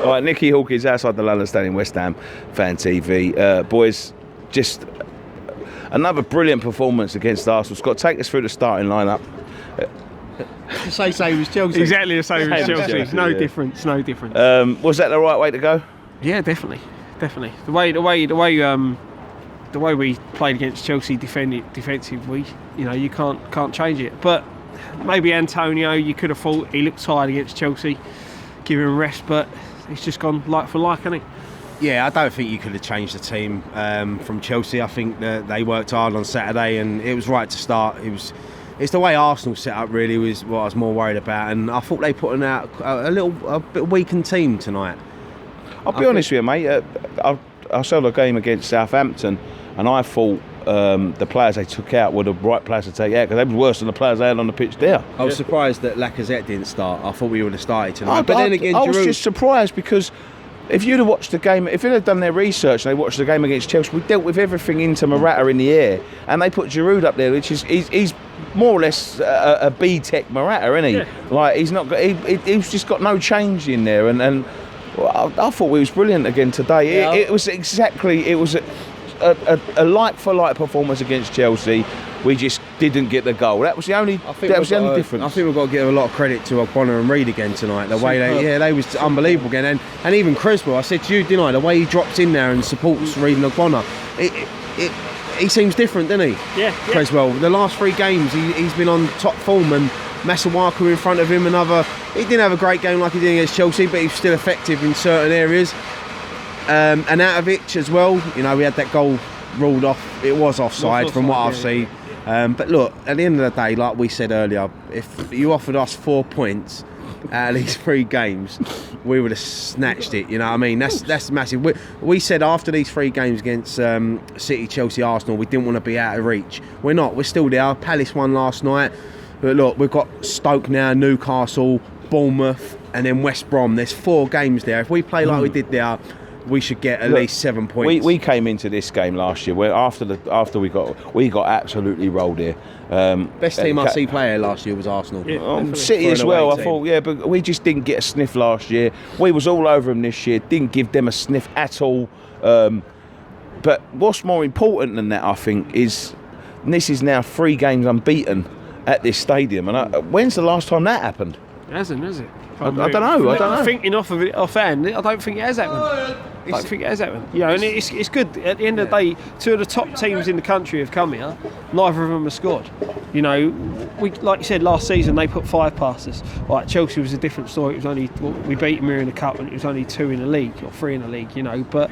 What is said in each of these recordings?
All right, Nicky Hawkins outside the London Stadium, West Ham Fan TV. Boys, just another brilliant performance against Arsenal. Scott, take us through the starting lineup. Same as Chelsea. Exactly the same as Chelsea. Chelsea, No yeah. difference. No difference. Was that the right way to go? Yeah, definitely. The way we played against Chelsea, defensively, you can't change it. But maybe Antonio, you could have thought he looked tired against Chelsea, give him rest, but he's just gone like for like, hasn't he? Yeah, I don't think you could have changed the team from Chelsea. I think that they worked hard on Saturday, and it was right to start. It's the way Arsenal set up really was what I was more worried about, and I thought they put out a bit weakened team tonight. I'll be honest with you, mate. I saw the game against Southampton, and I thought the players they took out were the right players to take out because they were worse than the players they had on the pitch there. I was surprised that Lacazette didn't start. I thought we would have started tonight. But then again, I was just surprised because if you'd have watched the game, if they'd have done their research and they watched the game against Chelsea, we dealt with everything into Morata in the air, and they put Giroud up there, which is he's more or less a B-Tech Morata, isn't he? Yeah. Like he's just got no change in there, and well, I thought we was brilliant again today. Yeah. It was a like-for-like performance against Chelsea. We just didn't get the goal. That was the only difference. I think we've got to give a lot of credit to Ogbonna and Reed again tonight. The way they was unbelievable again, and even Creswell. I said to you, didn't I? The way he drops in there and supports Reed and Ogbonna, he seems different, doesn't he? Yeah. Creswell. The last 3 games, he's been on top form, and Masuaku in front of him. He didn't have a great game like he did against Chelsea, but he's still effective in certain areas. And Anatovich as well. We had that goal ruled off. It was offside from what I've seen. But look, at the end of the day, like we said earlier, if you offered us 4 points out of these 3 games, we would have snatched it. You know what I mean? That's massive. We said after these 3 games against City, Chelsea, Arsenal, we didn't want to be out of reach. We're not. We're still there. Palace won last night. But look, we've got Stoke now, Newcastle, Bournemouth, and then West Brom. There's 4 games there. If we play like we did there, we should get at least 7 points. We came into this game last year where after we got absolutely rolled here. Best team I see play last year was Arsenal. Yeah, City as well. I thought, but we just didn't get a sniff last year. We was all over them this year. Didn't give them a sniff at all. But what's more important than that, I think, is this is now 3 games unbeaten at this stadium. And when's the last time that happened? It hasn't, has it? I don't know. Thinking offhand, I don't think it has happened. And it's good. At the end of the day, 2 of the top teams in the country have come here. Neither of them have scored. We, like you said, last season they put 5 past us. Right, Chelsea was a different story. It was only we beat them here in the cup, and it was only 2 in the league or 3 in the league. But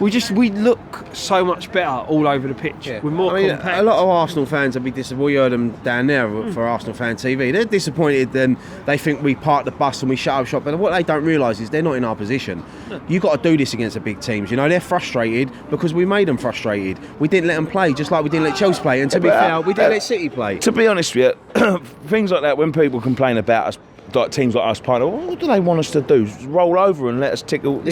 we look so much better all over the pitch. Yeah. We're more compact. A lot of Arsenal fans will be disappointed. We heard them down there for Arsenal Fan TV. They're disappointed, and they think we park the bus and we shut up shop. But what they don't realise is they're not in our position. You've got to do this against the big teams. They're frustrated because we made them frustrated. We didn't let them play, just like we didn't let Chelsea play. And to be fair, we didn't let City play. To be honest with you, things like that, when people complain about us, like teams like us, what do they want us to do? Roll over and let us tickle our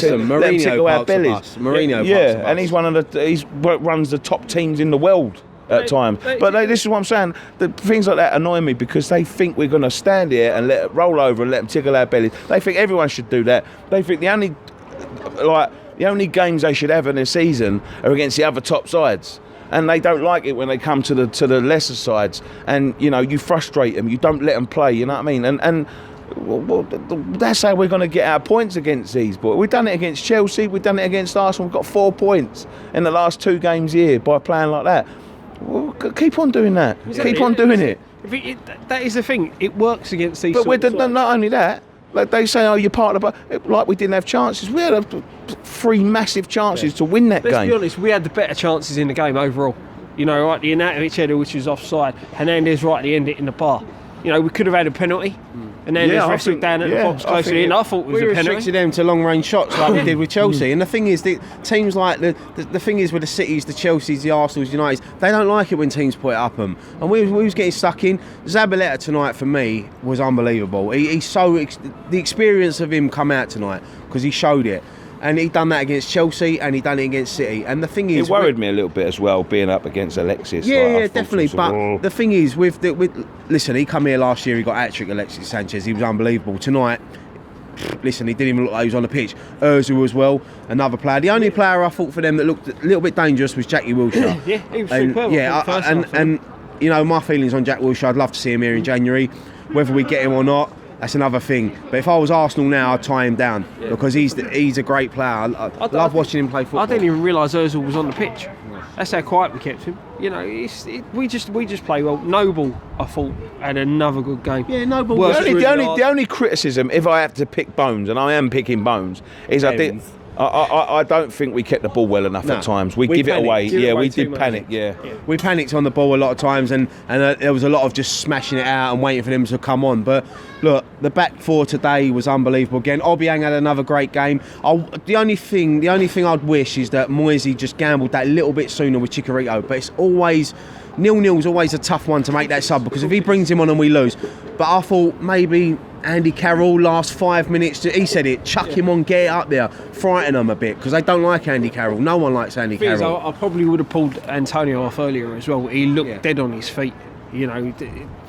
bellies. Mourinho, and he's he runs the top teams in the world at times. But this is what I'm saying. The things like that annoy me because they think we're going to stand here and let it roll over and let them tickle our bellies. They think everyone should do that. They think the only games they should have in a season are against the other top sides. And they don't like it when they come to the lesser sides, and you frustrate them. You don't let them play. You know what I mean? And that's how we're going to get our points against these boys. We've done it against Chelsea. We've done it against Arsenal. We've got 4 points in the last 2 games here by playing like that. Well, keep on doing that. Keep on doing it. That is the thing. It works against these. But not only that. Like they say, oh, you're part of like we didn't have chances. We had 3 massive chances to win that game. Let's be honest, we had the better chances in the game overall. Right, the Anatovich header, which was offside. Hernandez rightly ended it in the bar. We could have had a penalty. And then there's wrestled down at the box closer in. I thought it was a penalty. We restricted them to long-range shots like we did with Chelsea. And the thing is, teams like the thing is with the Cities, the Chelseas, the Arsenals, Uniteds, they don't like it when teams put it up them. And we was getting stuck in. Zabaleta tonight for me was unbelievable. He's so the experience of him come out tonight because he showed it. And he done that against Chelsea, and he done it against City. And the thing is, it worried me a little bit as well, being up against Alexis. Yeah, definitely. But the thing is, listen, he come here last year. He got hat-trick, Alexis Sanchez. He was unbelievable. Tonight, listen, he didn't even look like he was on the pitch. Ozil as well, another player. The only player I thought for them that looked a little bit dangerous was Jackie Wilshere. Yeah, he was And, superb. and you know, my feelings on Jack Wilshere, I'd love to see him here in January. Whether we get him or not, that's another thing. But if I was Arsenal now, I'd tie him down because he's a great player. I love watching him play football. I didn't even realise Ozil was on the pitch. That's how quiet we kept him. You know, we just play well. Noble, I thought, had another good game. Yeah, Noble. The only criticism, if I have to pick bones, and I am picking bones, is I don't think we kept the ball well enough at times. We give panicked. it away. Give it away We too did much. panic. Yeah. We panicked on the ball a lot of times, and there was a lot of just smashing it out and waiting for them to come on. But look, the back four today was unbelievable again. Obiang had another great game. The only thing I'd wish is that Moisey just gambled that little bit sooner with Chicharito. But it's always 0-0's always a tough one to make that sub because if he brings him on and we lose. But I thought maybe Andy Carroll last 5 minutes. He said it. Chuck him on, get it up there, frighten them a bit because they don't like Andy Carroll. No one likes Andy Carroll. I probably would have pulled Antonio off earlier as well. He looked dead on his feet. You know,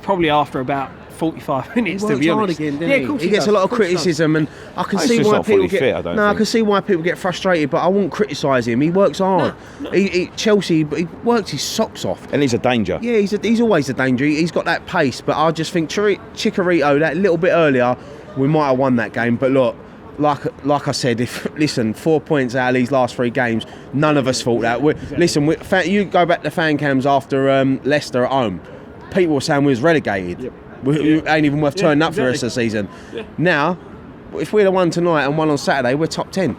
probably after about 45 minutes. To be honest, again, didn't yeah, he? Of course He gets does, a lot of course he does. criticism, and I can He's see just why not people fully get. fit, I don't I think. can see why people get frustrated, but I won't criticise him. He works hard. Chelsea, he works his socks off. And he's a danger. Yeah, he's always a danger. He's got that pace, but I just think Chicharito that little bit earlier, we might have won that game. But look, like I said, 4 points out of these last 3 games, none of us thought that. You go back to fan cams after Leicester at home. People were saying we was relegated. Yep. We ain't even worth turning up for the rest exactly. of the season. Yeah. Now, if we'd have won tonight and won on Saturday, we're top 10.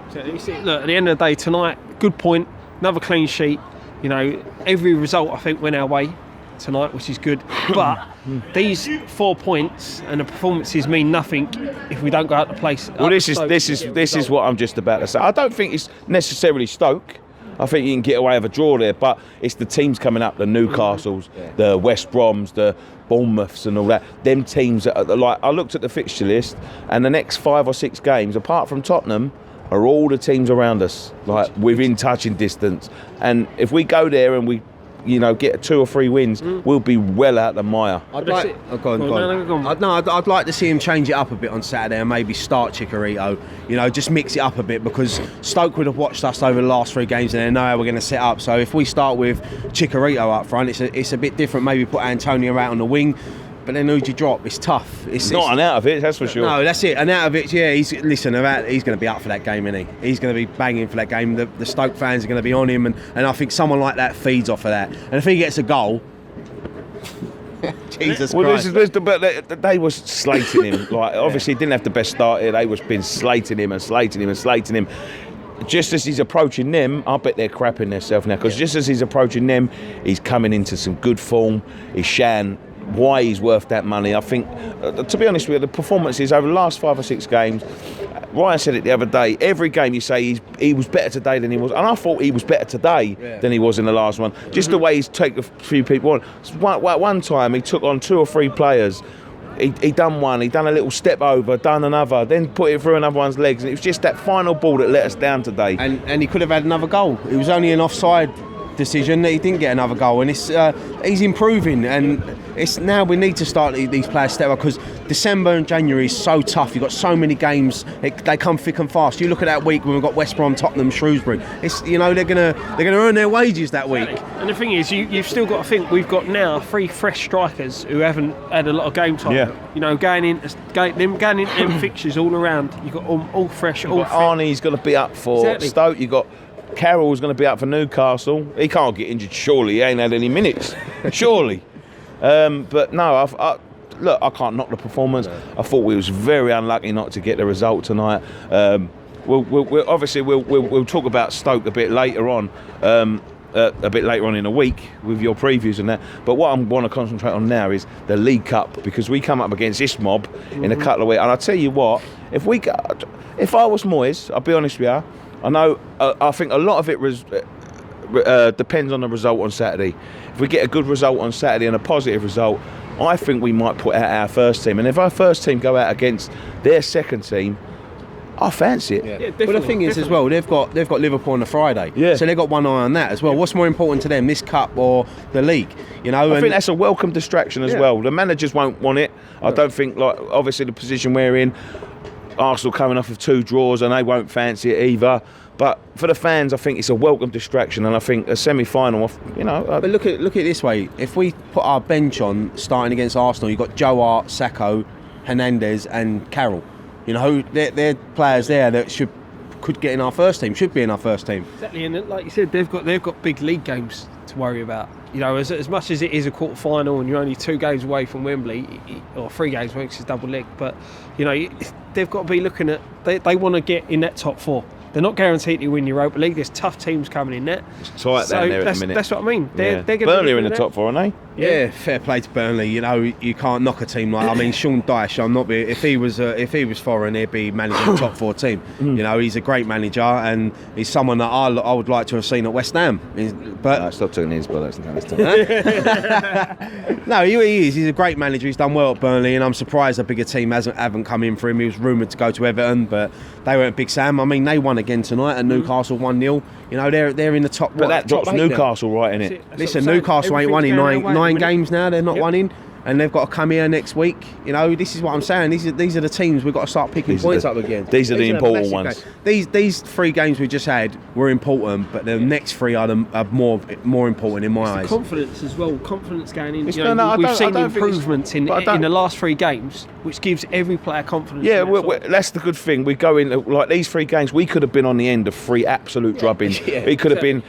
So you see, look, at the end of the day tonight, good point, another clean sheet. You know, every result I think went our way tonight, which is good. But these 4 points and the performances mean nothing if we don't go out to place. Well, this is what I'm just about to say. I don't think it's necessarily Stoke. I think you can get away with a draw there, but it's the teams coming up, the Newcastles, the West Broms, the Bournemouths and all that. Them teams that are like, I looked at the fixture list and the next 5 or 6 games, apart from Tottenham, are all the teams around us, like within touching distance. And if we go there and we, get 2 or 3 wins, we'll be well out the mire. I'd That's like. it. Oh, go on. I'd like to see him change it up a bit on Saturday and maybe start Chicharito. Just mix it up a bit because Stoke would have watched us over the last 3 games and they know how we're going to set up. So if we start with Chicharito up front, it's a bit different. Maybe put Antonio out on the wing. But then who'd you drop? It's tough. It's Not an out of it, that's for sure. No, that's it. And out of it, yeah, he's going to be up for that game, isn't he? He's going to be banging for that game. The Stoke fans are going to be on him, and I think someone like that feeds off of that. And if he gets a goal, Jesus Christ. But they was slating him. Like, obviously, he didn't have the best start here. They was been slating him. Just as he's approaching them, I bet they're crapping themselves now. Because just as he's approaching them, he's coming into some good form. He's showing why he's worth that money. I think, to be honest with you, the performances over the last 5 or 6 games, Ryan said it the other day, every game you say he was better today than he was. And I thought he was better today than he was in the last one. Just the way he's taken a few people on. One time he took on 2 or 3 players. He done one, he done a little step over, done another, then put it through another one's legs. And it was just that final ball that let us down today. And he could have had another goal. It was only an offside decision that he didn't get another goal, and he's improving, and it's now we need to start these players step up because December and January is so tough. You've got so many games, they come thick and fast. You look at that week when we've got West Brom, Tottenham, Shrewsbury. It's they're gonna earn their wages that week. And the thing is, you've still got to think we've got now 3 fresh strikers who haven't had a lot of game time. Yeah. Going in them fixtures all around. You've got all fresh, all fit. Arnie's got to be up for Stoke. You got Carroll's going to be up for Newcastle. He can't get injured, surely. He ain't had any minutes, surely. But no, I can't knock the performance. No. I thought we was very unlucky not to get the result tonight. We'll obviously talk about Stoke a bit later on. A bit later on in the week with your previews and that. But what I want to concentrate on now is the League Cup, because we come up against this mob in a couple of weeks. And I tell you what, if I was Moyes, I'll be honest with you, I know. I think a lot of it depends on the result on Saturday. If we get a good result on Saturday and a positive result, I think we might put out our first team. And if our first team go out against their second team, I fancy it. Yeah, But the definitely, thing is, as definitely. well, they've got Liverpool on the Friday, Yeah. so they've got one eye on that as well. What's more important to them, this cup or the league? You know, I think that's a welcome distraction as Yeah. well. The managers won't want it. I don't think, like, obviously the position we're in, Arsenal coming off of 2 draws and they won't fancy it either. But for the fans, I think it's a welcome distraction, and I think a semi-final, you know. But look at it this way: if we put our bench on starting against Arsenal, you've got Joe Hart, Sacco, Hernandez, and Carroll. You know, they're players there that could get in our first team, should be in our first team. Exactly, and like you said, they've got big league games to worry about. You know, as much as it is a quarter final and you're only 2 games away from Wembley, or 3 games away, 'cause it's double leg, but you know, they've got to be looking at. They want to get in that top 4. They're not guaranteed to win Europa League. There's tough teams coming in there. It's tight down there at the minute. That's what I mean. They're going Burnley are in the top 4, aren't they? Yeah, fair play to Burnley. You know, you can't knock a team like. I mean, Sean Dyche. If he was foreign, he'd be managing the top 4 team. You know, he's a great manager, and he's someone that I would like to have seen at West Ham. But Stop talking his bollocks. no, he is. He's a great manager. He's done well at Burnley, and I'm surprised a bigger team haven't come in for him. He was rumoured to go to Everton, but they weren't Big Sam. I mean, they won again tonight at Newcastle 1-0. You know, they're in the top. But that drops top 8 now. Newcastle right in That's it. it. That's Listen, what I'm saying. Newcastle ain't won in Everything's going their way at the nine minute. games now. They're not Yep. winning, and they've got to come here next week. You know, this is what I'm saying. These are the teams we've got to start picking These are points the- up again. these are the important massive ones. games. These 3 games we just had were important, but the next 3 are more important in my eyes. Confidence as well. Confidence going in. It's- You know, no, I we've don't- seen I don't think it's- improvements but I don't- in the last 3 games, which gives every player confidence. Yeah, in that that's the good thing. We go in like these 3 games. We could have been on the end of 3 absolute drubbings. Yeah, it could have been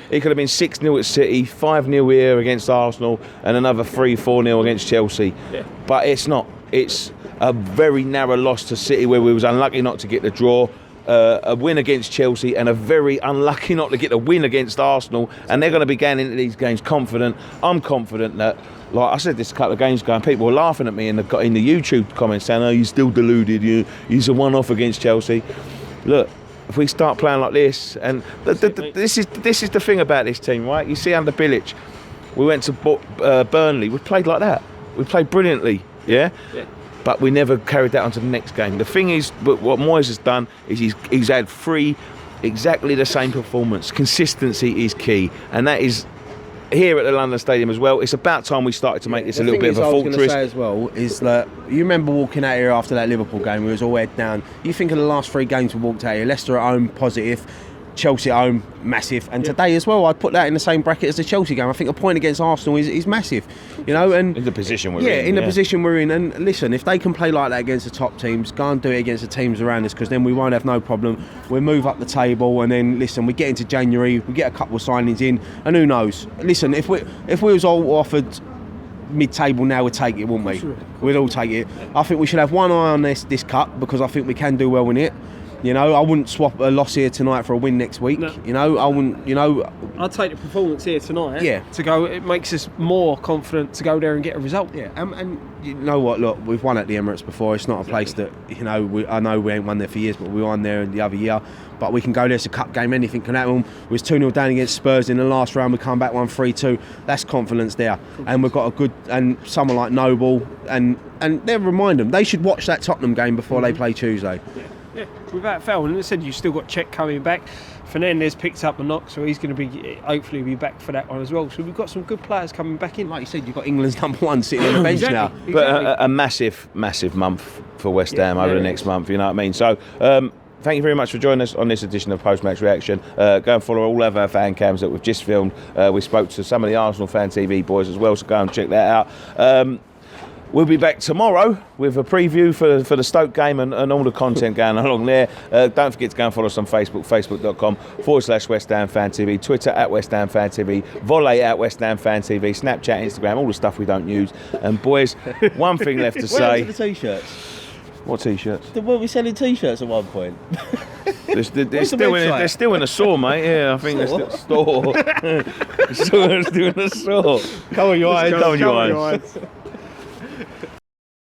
6-0 at City, 5-0 here against Arsenal, and another 3-4-0 against Chelsea. Yeah. But it's not. It's a very narrow loss to City where we was unlucky not to get the draw. A win against Chelsea and a very unlucky not to get the win against Arsenal, and they're going to be going into these games confident. I'm confident that, like I said this a couple of games ago, and people were laughing at me in the YouTube comments saying, "Oh, you're still deluded. You're a one-off against Chelsea." Look, if we start playing like this, and this is the thing about this team, right? You see under Bilic, we went to Burnley. We played like that. We played brilliantly. Yeah. But we never carried that on to the next game. The thing is, but what Moyes has done is he's had 3 exactly the same performance. Consistency is key, and that is here at the London Stadium as well. It's about time we started to make this a little bit of a I was going to fortress. say as well is that you remember walking out here after that Liverpool game, we was all head down. You think of the last 3 games we walked out here: Leicester at home, positive. Chelsea at home, massive, and today as well, I'd put that in the same bracket as the Chelsea game. I think a point against Arsenal is massive, you know. And In the position we're in. yeah, in the position we're in. And listen, if they can play like that against the top teams, go and do it against the teams around us, because then we won't have no problem. We'll move up the table, and then listen, we get into January, we get a couple of signings in, and who knows? Listen, if we was all offered mid-table now, we'd take it, wouldn't we? Sure. We'd all take it. I think we should have one eye on this cup, because I think we can do well in it. You know, I wouldn't swap a loss here tonight for a win next week. No. You know, I wouldn't. You know, I'd take the performance here tonight. Yeah. To go, it makes us more confident to go there and get a result. yeah. And you know what? Look, we've won at the Emirates before. It's not a place that I know we ain't won there for years, but we won there the other year. But we can go there. It's a cup game. Anything can happen. We was 2-0 down against Spurs in the last round. We come back 1-3-2. That's confidence there. And we've got a good and someone like Noble and they'll remind them they should watch that Tottenham game before they play Tuesday. Yeah, without fail. And as I said, you've still got Czech coming back. Fernandez picked up the knock, so he's going to be hopefully be back for that one as well. So we've got some good players coming back in. Like you said, you've got England's #1 sitting on the bench now. Exactly. But a massive month for West Ham over the next month, you know what I mean? So, thank you very much for joining us on this edition of Post Match Reaction. Go and follow all of our fan cams that we've just filmed. We spoke to some of the Arsenal Fan TV boys as well, so go and check that out. We'll be back tomorrow with a preview for the Stoke game and all the content going along there. Don't forget to go and follow us on Facebook, facebook.com/West Ham Fan TV, Twitter @West Ham Fan TV, Volley @West Ham Fan TV, Snapchat, Instagram, all the stuff we don't use. And boys, one thing left to say. the t-shirts? What t-shirts? Were we selling t-shirts at one point? They're website? still in the store, mate. Yeah, I think they're still store. Still in the store. Come on, you eyes. Come on, you eyes.